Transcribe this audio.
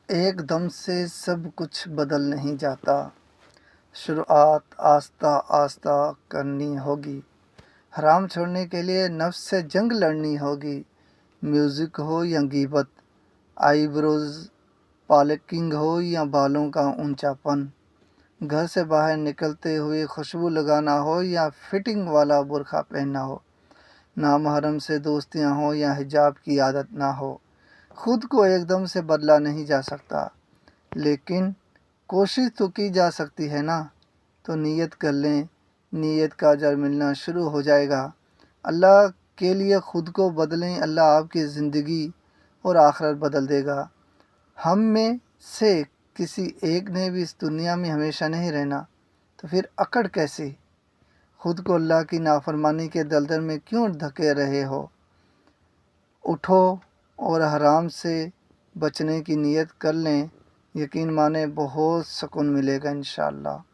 ایک دم سے سب کچھ بدل نہیں جاتا، شروعات آہستہ آہستہ کرنی ہوگی۔ حرام چھوڑنے کے لیے نفس سے جنگ لڑنی ہوگی۔ میوزک ہو یا غیبت، آئی بروز پالکنگ ہو یا بالوں کا اونچا پن، گھر سے باہر نکلتے ہوئے خوشبو لگانا ہو یا فٹنگ والا برقع پہننا ہو، نامحرم سے دوستیاں ہوں یا حجاب کی عادت نہ ہو، خود کو ایک دم سے بدلا نہیں جا سکتا، لیکن کوشش تو کی جا سکتی ہے نا۔ تو نیت کر لیں، نیت کا اجر ملنا شروع ہو جائے گا۔ اللہ کے لیے خود کو بدلیں، اللہ آپ کی زندگی اور آخرت بدل دے گا۔ ہم میں سے کسی ایک نے بھی اس دنیا میں ہمیشہ نہیں رہنا، تو پھر اکڑ کیسی؟ خود کو اللہ کی نافرمانی کے دلدل میں کیوں دھکے رہے ہو؟ اٹھو اور حرام سے بچنے کی نیت کر لیں، یقین مانیں بہت سکون ملے گا انشاءاللہ۔